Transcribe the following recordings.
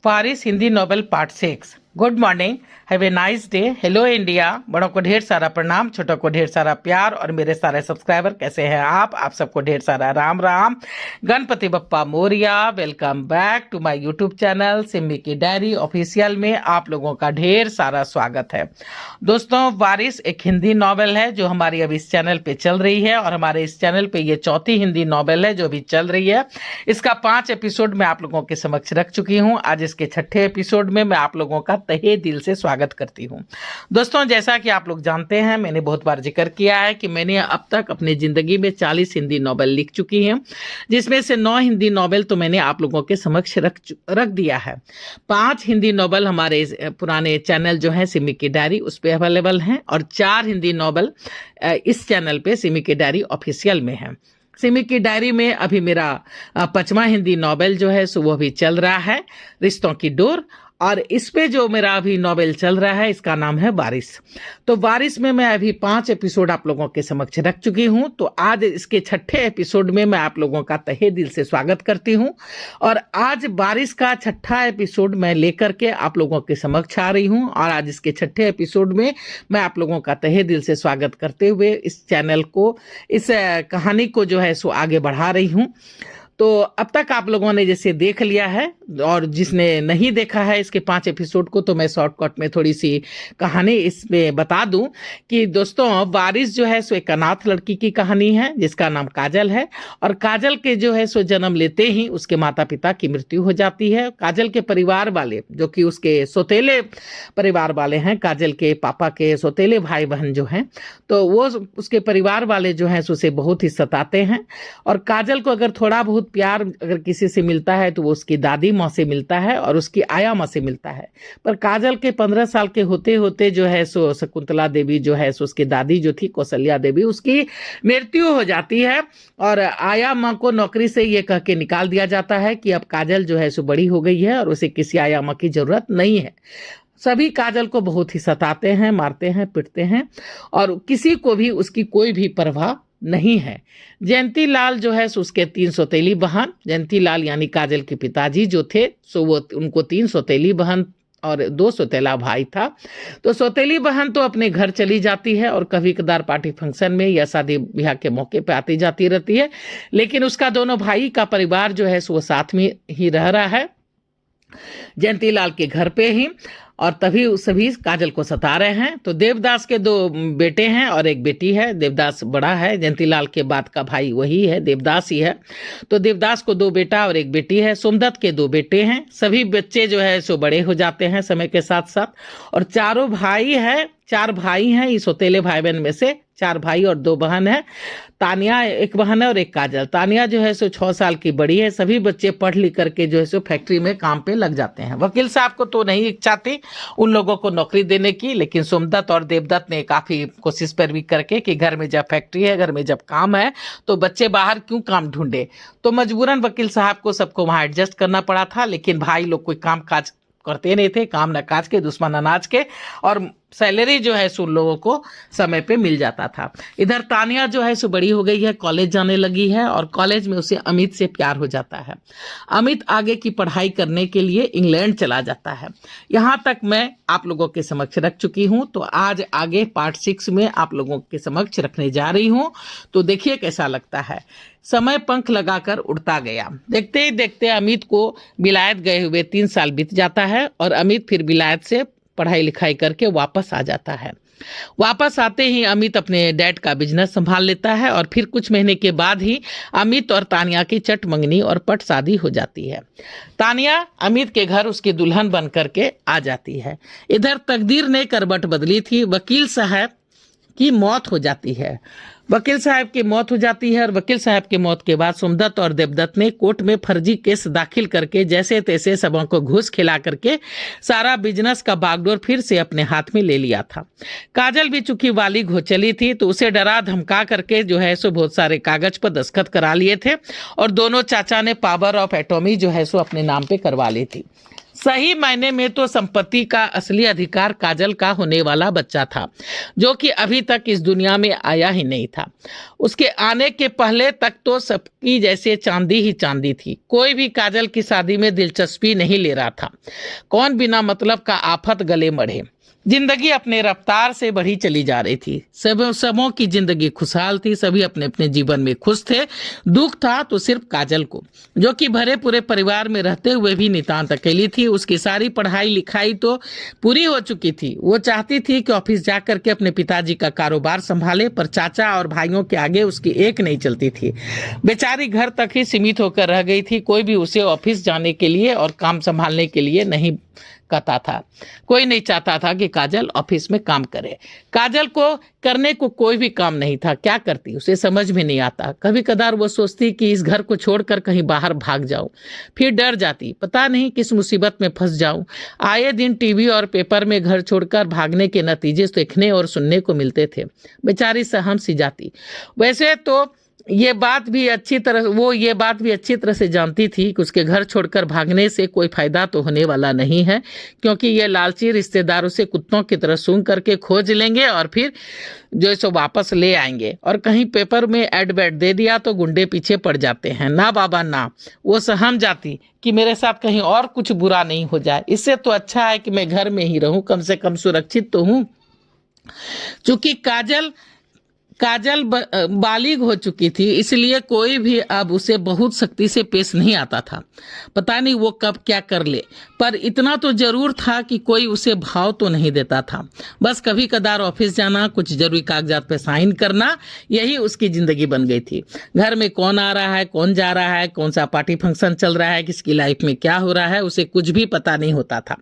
Faris Hindi novel part 6। Good morning, have a nice day. Hello India. बड़ों को ढेर सारा प्रणाम, छोटों को ढेर सारा प्यार और मेरे सारे सब्सक्राइबर कैसे हैं आप सबको ढेर सारा Ram Ram. Ganpati Bappa Morya. Welcome back to my YouTube channel Simmi की डायरी ऑफिशियल में आप लोगों का ढेर सारा स्वागत है। दोस्तों, वारिस एक हिंदी नॉवेल है जो हमारी अभी इस चैनल पे चल रही है और हमारे इस चैनल पे ये चौथी हिंदी नॉवेल है जो अभी चल रही है। इसका 5 एपिसोड मैं आप लोगों के समक्ष रख चुकी हूँ। आज इसके 6ठे एपिसोड में मैं आप लोगों का तहे दिल से स्वागत करती हूँ। दोस्तों, जैसा कि आप लोग जानते हैं, मैंने बहुत बार जिक्र किया है कि मैंने अब तक अपनी जिंदगी में 40 हिंदी नॉवेल लिख चुकी हूँ, जिसमें से 9 हिंदी नॉवेल तो मैंने आप लोगों के समक्ष रख दिया है। 5 हिंदी नॉवेल हमारे पुराने चैनल जो है सिमी की डायरी उस पर अवेलेबल हैं और 4 हिंदी नॉवेल इस चैनल पे सिमी की डायरी ऑफिशियल में है। सिमी की डायरी में अभी मेरा 5वां हिंदी नॉवेल जो है सो वो भी चल रहा है, रिश्तों की डोर। और इस पे जो मेरा अभी नॉवेल चल रहा है इसका नाम है वारिस। तो वारिस में मैं अभी 5 एपिसोड आप लोगों के समक्ष रख चुकी हूँ। तो आज इसके 6ठे एपिसोड में मैं आप लोगों का तहे दिल से स्वागत करती हूँ और आज वारिस का 6ठा एपिसोड मैं लेकर के आप लोगों के समक्ष आ रही हूँ। और आज इसके 6ठे एपिसोड में मैं आप लोगों का तहे दिल से स्वागत करते हुए इस चैनल को, इस कहानी को जो है सो आगे बढ़ा रही हूँ। तो अब तक आप लोगों ने जैसे देख लिया है और जिसने नहीं देखा है इसके 5 एपिसोड को, तो मैं शॉर्टकट में थोड़ी सी कहानी इसमें बता दूं कि दोस्तों, वारिस जो है सो एक अनाथ लड़की की कहानी है जिसका नाम काजल है। और काजल के जो है सो जन्म लेते ही उसके माता पिता की मृत्यु हो जाती है। काजल के परिवार वाले, जो कि उसके सौतेले परिवार वाले हैं, काजल के पापा के सौतेले भाई बहन जो हैं, तो वो उसके परिवार वाले जो हैं उसे बहुत ही सताते हैं। और काजल को अगर थोड़ा बहुत प्यार अगर किसी से मिलता है तो वो उसकी दादी माँ से मिलता है और उसकी आया माँ से मिलता है। पर काजल के 15 साल के होते होते जो है सो शकुंतला देवी जो है सो उसकी दादी जो थी कौशल्या देवी, उसकी मृत्यु हो जाती है। और आया माँ को नौकरी से ये कह के निकाल दिया जाता है कि अब काजल जो है सो बड़ी हो गई है और उसे किसी आया माँ की जरूरत नहीं है। सभी काजल को बहुत ही सताते हैं, मारते हैं, पीटते हैं और किसी को भी उसकी कोई भी परवाह नहीं है। जयंती लाल जो है सो उसके 3 सौतेली बहन, जयंती लाल यानी काजल के पिताजी जो थे सो वो उनको 3 सौतेली बहन और 2 सौतेला भाई था। तो सौतेली बहन तो अपने घर चली जाती है और कभी कदार पार्टी फंक्शन में या शादी ब्याह के मौके पे आती जाती रहती है, लेकिन उसका दोनों भाई का परिवार जो है सो वो साथ में ही रह रहा है जयंती लाल के घर पे ही। और तभी सभी काजल को सता रहे हैं। तो देवदास के 2 बेटे हैं और एक बेटी है। देवदास बड़ा है, जयंतीलाल के बाद का भाई वही है, देवदास ही है। तो देवदास को 2 बेटा और एक बेटी है। सोमदत्त के 2 बेटे हैं। सभी बच्चे जो है सो बड़े हो जाते हैं समय के साथ साथ। और 4 भाई हैं इस सौतेले भाई बहन में से। 4 भाई और 2 बहन है। तानिया एक बहन है और एक काजल। तानिया जो है सो 6 साल की बड़ी है। सभी बच्चे पढ़ लिख करके जो है सो फैक्ट्री में काम पे लग जाते हैं। वकील साहब को तो नहीं इच्छा थी उन लोगों को नौकरी देने की, लेकिन सोमदत्त और देवदत्त ने काफी कोशिश पैरवी करके कि घर में जब फैक्ट्री है, घर में जब काम है, तो बच्चे बाहर क्यों काम ढूंढे। तो मजबूरन वकील साहब को सबको वहां एडजस्ट करना पड़ा था। लेकिन भाई लोग कोई काम काज करते नहीं थे, काम न काज के दुश्मन अनाज के, और सैलरी जो है सो लोगों को समय पे मिल जाता था। इधर तानिया जो है सो बड़ी हो गई है, कॉलेज जाने लगी है और कॉलेज में उसे अमित से प्यार हो जाता है। अमित आगे की पढ़ाई करने के लिए इंग्लैंड चला जाता है। यहाँ तक मैं आप लोगों के समक्ष रख चुकी हूँ। तो आज आगे पार्ट 6 में आप लोगों के समक्ष रखने जा रही हूँ। तो देखिए कैसा लगता है। समय पंख लगाकर उड़ता गया। देखते ही देखते अमित को विलायत गए हुए 3 साल बीत जाता है और अमित फिर विलायत से पढ़ाई लिखाई करके वापस आ जाता है। वापस आते ही अमित अपने डैड का बिजनेस संभाल लेता है और फिर कुछ महीने के बाद ही अमित और तानिया की चट मंगनी और पट शादी हो जाती है। तानिया अमित के घर उसकी दुल्हन बन करके आ जाती है। इधर तकदीर ने करवट बदली थी। वकील साहब की मौत हो जाती है। वकील साहब की मौत हो जाती है और वकील साहब की मौत के बाद सोमदत्त और देवदत्त ने कोर्ट में फर्जी केस दाखिल करके जैसे तैसे सबों को घूस खिला करके सारा बिजनेस का बागडोर फिर से अपने हाथ में ले लिया था। काजल भी चूंकि वाली घोचली थी तो उसे डरा धमका करके जो है सो बहुत सारे कागज पर दस्तखत करा लिए थे और दोनों चाचा ने पावर ऑफ एटॉमी जो है सो अपने नाम पे करवा ली थी। सही मायने में तो संपत्ति का असली अधिकार काजल का होने वाला बच्चा था, जो कि अभी तक इस दुनिया में आया ही नहीं था। उसके आने के पहले तक तो सबकी जैसे चांदी ही चांदी थी। कोई भी काजल की शादी में दिलचस्पी नहीं ले रहा था। कौन बिना मतलब का आफत गले मढ़े। जिंदगी अपने रफ्तार से बढ़ी चली जा रही थी। सबों की जिंदगी खुशहाल थी, सभी अपने अपने जीवन में खुश थे। दुख था तो सिर्फ काजल को, जो कि भरे पूरे परिवार में रहते हुए भी नितांत अकेली थी। उसकी सारी पढ़ाई लिखाई तो पूरी हो चुकी थी। वो चाहती थी कि ऑफिस जाकर के अपने पिताजी का कारोबार संभाले, पर चाचा और भाइयों के आगे उसकी एक नहीं चलती थी। बेचारी घर तक ही सीमित होकर रह गई थी। कोई भी उसे ऑफिस जाने के लिए और काम संभालने के लिए नहीं कहता था। कोई नहीं चाहता था कि काजल ऑफिस में काम करे। काजल को करने को कोई भी काम नहीं था। क्या करती उसे समझ में नहीं आता। कभी कदार वो सोचती कि इस घर को छोड़कर कहीं बाहर भाग जाऊं, फिर डर जाती, पता नहीं किस मुसीबत में फंस जाऊं। आए दिन टीवी और पेपर में घर छोड़कर भागने के नतीजे देखने और सुनने को मिलते थे। बेचारी सहम सी जाती। वैसे तो ये बात भी अच्छी तरह से जानती थी कि उसके घर छोड़कर भागने से कोई फायदा तो होने वाला नहीं है, क्योंकि ये लालची रिश्तेदार उसे कुत्तों की तरह सूंघ करके खोज लेंगे और फिर जो सो वापस ले आएंगे। और कहीं पेपर में एड वेड दे दिया तो गुंडे पीछे पड़ जाते हैं। ना बाबा ना, वो सहम जाती कि मेरे साथ कहीं और कुछ बुरा नहीं हो जाए। इससे तो अच्छा है कि मैं घर में ही रहूं, कम से कम सुरक्षित तो हूं। चूंकि काजल बालिग हो चुकी थी, इसलिए कोई भी अब उसे बहुत सख्ती से पेश नहीं आता था। पता नहीं वो कब क्या कर ले, पर इतना तो जरूर था कि कोई उसे भाव तो नहीं देता था। बस कभी कदार ऑफिस जाना, कुछ जरूरी कागजात पे साइन करना, यही उसकी जिंदगी बन गई थी। घर में कौन आ रहा है, कौन जा रहा है, कौन सा पार्टी फंक्शन चल रहा है, किसकी लाइफ में क्या हो रहा है, उसे कुछ भी पता नहीं होता था।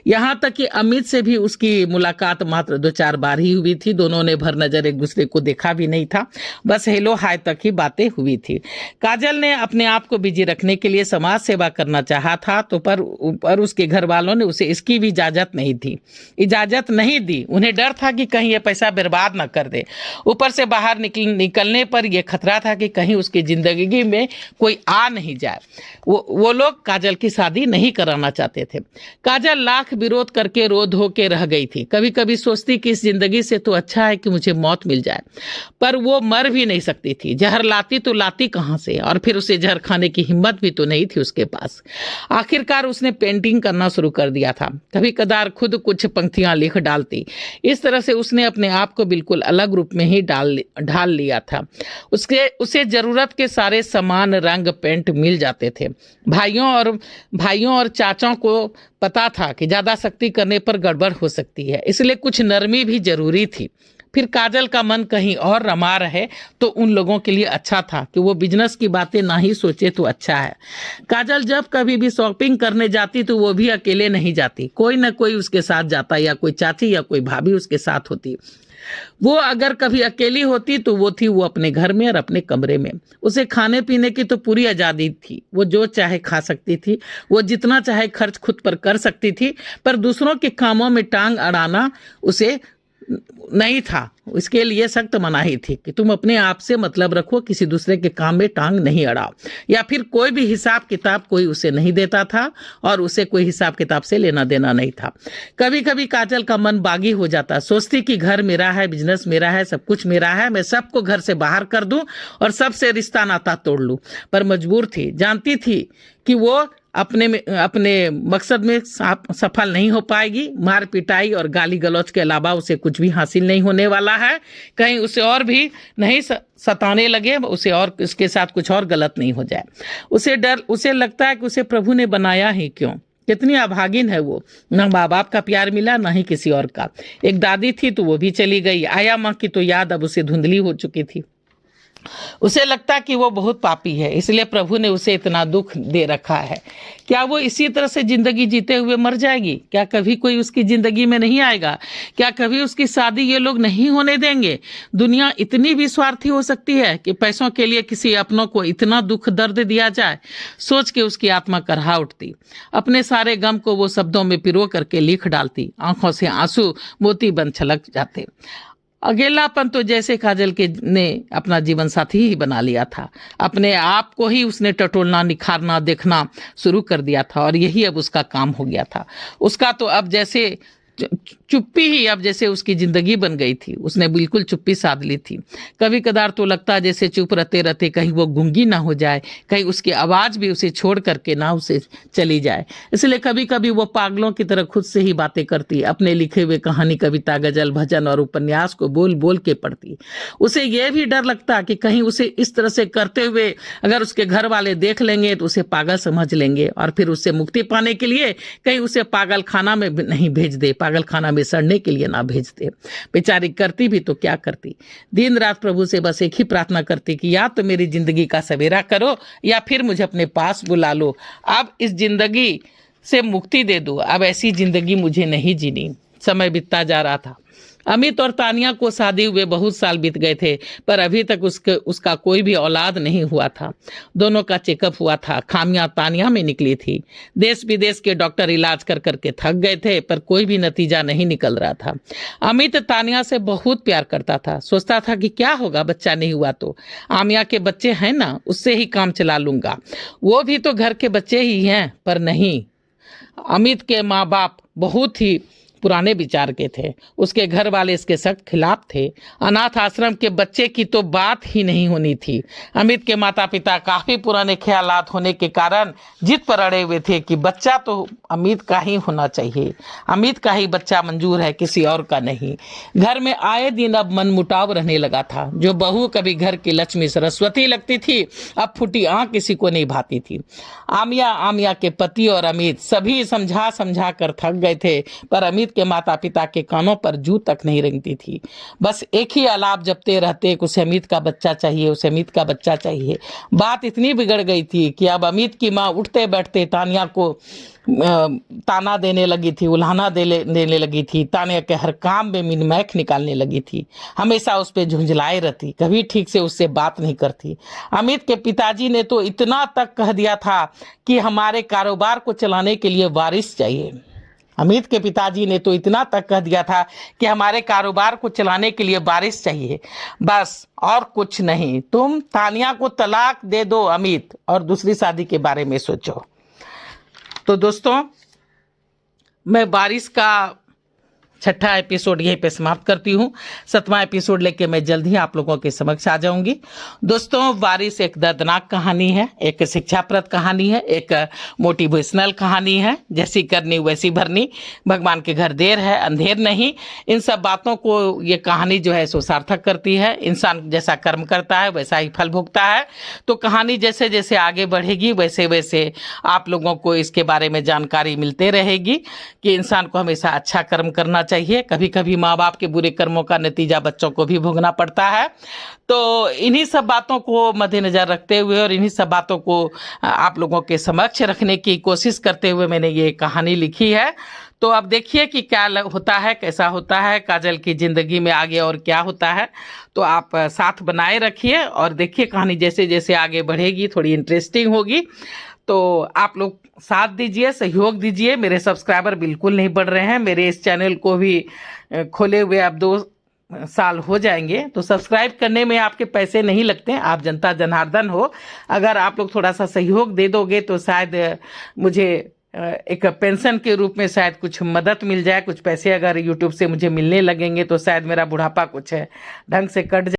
यहाँ तक कि अमित से भी उसकी मुलाकात मात्र 2-4 बार ही हुई थी। दोनों ने भर नजर एक दूसरे को देखा भी नहीं था। बस हेलो हाय तक ही बातें हुई थी। काजल ने अपने आप को बिजी रखने के लिए समाज सेवा करना चाहा था, तो पर उसके घर वालों ने उसे इसकी भी इजाजत नहीं दी। उन्हें डर था कि कहीं ये पैसा बर्बाद न कर दे। ऊपर से बाहर निकलने पर यह खतरा था कि कहीं उसकी जिंदगी में कोई आ नहीं जाए। वो लोग काजल की शादी नहीं कराना चाहते थे। काजल लाख विरोध करके रो धो के रह गई थी। कभी कभी सोचती कि इस जिंदगी से तो अच्छा है कि मुझे मौत मिल जाए, पर वो मर भी नहीं सकती थी। जहर लाती तो लाती कहां से, और फिर उसे जहर खाने की हिम्मत भी तो नहीं थी उसके पास। आखिरकार उसने पेंटिंग करना शुरू कर दिया था। कभी कदार खुद कुछ पंक्तियां लिख डालती। इस तरह से उसने अपने आप को बिल्कुल अलग रूप में ही ढाल लिया था। उसे जरूरत के सारे सामान, रंग, पेंट मिल जाते थे। भाइयों और चाचाओं को पता था कि ज्यादा सख्ती करने पर गड़बड़ हो सकती है, इसलिए कुछ नरमी भी जरूरी थी। फिर काजल का मन कहीं और रमा रहे तो उन लोगों के लिए अच्छा था कि वो बिजनेस की बातें ना ही सोचे तो अच्छा है। काजल जब कभी भी शॉपिंग करने जाती तो वो भी अकेले नहीं जाती, कोई ना कोई उसके साथ जाता, या कोई चाची या कोई भाभी उसके साथ होती। वो अगर कभी अकेली होती तो वो अपने घर में और अपने कमरे में। उसे खाने पीने की तो पूरी आज़ादी थी। वो जो चाहे खा सकती थी, वो जितना चाहे खर्च खुद पर कर सकती थी, पर दूसरों के कामों में टांग अड़ाना उसे नहीं था। इसके लिए सख्त मनाही थी कि तुम अपने आप से मतलब रखो, किसी दूसरे के काम में टांग नहीं अड़ाओ। या फिर कोई भी हिसाब किताब कोई उसे नहीं देता था और उसे कोई हिसाब किताब से लेना देना नहीं था। कभी कभी काजल का मन बागी हो जाता, सोचती कि घर मेरा है, बिजनेस मेरा है, सब कुछ मेरा है, मैं सबको घर से बाहर कर दूं और सबसे रिश्ता नाता तोड़ लूं। पर मजबूर थी, जानती थी कि वो अपने मकसद में सफल नहीं हो पाएगी। मार पिटाई और गाली गलौज के अलावा उसे कुछ भी हासिल नहीं होने वाला है। कहीं उसे और भी नहीं सताने लगे, उसे और इसके साथ कुछ और गलत नहीं हो जाए। उसे लगता है कि उसे प्रभु ने बनाया ही क्यों। कितनी अभागिन है वो, ना माँ बाप का प्यार मिला, ना ही किसी और का। एक दादी थी तो वो भी चली गई। आया माँ की तो याद अब उसे धुंधली हो चुकी थी। उसे लगता कि वो बहुत पापी है, इसलिए प्रभु ने उसे इतना दुख दे रखा है। क्या वो इसी तरह से जिंदगी जीते हुए मर जाएगी? क्या कभी कोई उसकी जिंदगी में नहीं आएगा? क्या कभी उसकी शादी ये लोग नहीं होने देंगे? दुनिया इतनी भी स्वार्थी हो सकती है कि पैसों के लिए किसी अपनों को इतना दुख दर्द दिया जाए? सोच के उसकी आत्मा करहा उठती। अपने सारे गम को वो शब्दों में पिरो करके लिख डालती। आंखों से आंसू मोती बन छलक जाते। अकेलापन तो जैसे काजल के ने अपना जीवन साथी ही बना लिया था। अपने आप को ही उसने टटोलना, निखारना, देखना शुरू कर दिया था और यही अब उसका काम हो गया था। उसका तो अब जैसे चुप्पी ही अब जैसे उसकी जिंदगी बन गई थी। उसने बिल्कुल चुप्पी साध ली थी। कभी कदार तो लगता है जैसे चुप रहते रहते कहीं वो गूंगी ना हो जाए, कहीं उसकी आवाज भी उसे छोड़ करके ना उसे चली जाए। इसलिए कभी कभी वो पागलों की तरह खुद से ही बातें करती, अपने लिखे हुए कहानी, कविता, गजल, भजन और उपन्यास को बोल बोल के पढ़ती। उसे यह भी डर लगता कि कहीं उसे इस तरह से करते हुए अगर उसके घर वाले देख लेंगे तो उसे पागल समझ लेंगे और फिर उससे मुक्ति पाने के लिए कहीं उसे पागल खाना में नहीं भेज दे, पागल खाना में सड़ने के लिए ना भेज दे। बेचारी करती भी तो क्या करती। दिन रात प्रभु से बस एक ही प्रार्थना करती कि या तो मेरी जिंदगी का सवेरा करो या फिर मुझे अपने पास बुला लो। अब इस जिंदगी से मुक्ति दे दो, अब ऐसी जिंदगी मुझे नहीं जीनी। समय बीतता जा रहा था। अमित और तानिया को शादी हुए बहुत साल बीत गए थे, पर अभी तक उसका कोई भी औलाद नहीं हुआ था। दोनों का चेकअप हुआ था, खामियां तानिया में निकली थी। देश विदेश के डॉक्टर इलाज कर करके थक गए थे, पर कोई भी नतीजा नहीं निकल रहा था। अमित तानिया से बहुत प्यार करता था, सोचता था कि क्या होगा बच्चा नहीं हुआ तो, आमिया के बच्चे हैं ना, उससे ही काम चला लूंगा। वो भी तो घर के बच्चे ही हैं, पर नहीं। अमित के माँ बाप बहुत ही पुराने विचार के थे। उसके घर वाले इसके सख्त खिलाफ थे। अनाथ आश्रम के बच्चे की तो बात ही नहीं होनी थी। अमित के माता पिता काफी पुराने ख्यालात होने के कारण जिद पर अड़े हुए थे कि बच्चा तो अमित का ही होना चाहिए, अमित का ही बच्चा मंजूर है, किसी और का नहीं। घर में आए दिन अब मनमुटाव रहने लगा था। जो बहू कभी घर की लक्ष्मी सरस्वती लगती थी, अब फूटी आंख किसी को नहीं भाती थी। आमिया के पति और अमित सभी समझा समझा कर थक गए थे, पर अमित के माता पिता के कानों पर जू तक नहीं रेंगती थी। बस एक ही आलाप जपते रहते कि उसे अमित का बच्चा चाहिए, उसे अमित का बच्चा चाहिए। बात इतनी बिगड़ गई थी कि अब अमित की माँ उठते बैठते तानिया को ताना देने लगी थी, उल्हाना देने लगी थी। तानिया के हर काम में मिनमैक निकालने लगी थी, हमेशा उस पर झुंझलाए रहती, कभी ठीक से उससे बात नहीं करती। अमित के पिताजी ने तो इतना तक कह दिया था कि हमारे कारोबार को चलाने के लिए वारिस चाहिए। अमित के पिताजी ने तो इतना तक कह दिया था कि हमारे कारोबार को चलाने के लिए वारिस चाहिए, बस और कुछ नहीं। तुम तानिया को तलाक दे दो अमित, और दूसरी शादी के बारे में सोचो। तो दोस्तों, मैं वारिस का 6वां एपिसोड यहीं पे समाप्त करती हूँ। 7वां एपिसोड लेके मैं जल्द ही आप लोगों के समक्ष आ जाऊंगी। दोस्तों, वारिस एक दर्दनाक कहानी है, एक शिक्षाप्रद कहानी है, एक मोटिवेशनल कहानी है। जैसी करनी वैसी भरनी, भगवान के घर देर है अंधेर नहीं। इन सब बातों को ये कहानी जो है सो सार्थक करती है। इंसान जैसा कर्म करता है वैसा ही फल भोगता है। तो कहानी जैसे जैसे आगे बढ़ेगी वैसे वैसे आप लोगों को इसके बारे में जानकारी मिलते रहेगी कि इंसान को हमेशा अच्छा कर्म करना चाहिए। कभी कभी माँ बाप के बुरे कर्मों का नतीजा बच्चों को भी भोगना पड़ता है। तो इन्हीं सब बातों को मद्देनजर रखते हुए और इन्हीं सब बातों को आप लोगों के समक्ष रखने की कोशिश करते हुए मैंने ये कहानी लिखी है। तो अब देखिए कि क्या होता है, कैसा होता है काजल की ज़िंदगी में आगे और क्या होता है। तो आप साथ बनाए रखिए और देखिए कहानी जैसे जैसे आगे बढ़ेगी थोड़ी इंटरेस्टिंग होगी। तो आप लोग साथ दीजिए, सहयोग दीजिए। मेरे सब्सक्राइबर बिल्कुल नहीं बढ़ रहे हैं। मेरे इस चैनल को भी खोले हुए अब 2 साल हो जाएंगे। तो सब्सक्राइब करने में आपके पैसे नहीं लगते, आप जनता जनार्दन हो। अगर आप लोग थोड़ा सा सहयोग दे दोगे तो शायद मुझे एक पेंशन के रूप में शायद कुछ मदद मिल जाए। कुछ पैसे अगर यूट्यूब से मुझे मिलने लगेंगे तो शायद मेरा बुढ़ापा कुछ ढंग से कट जाए।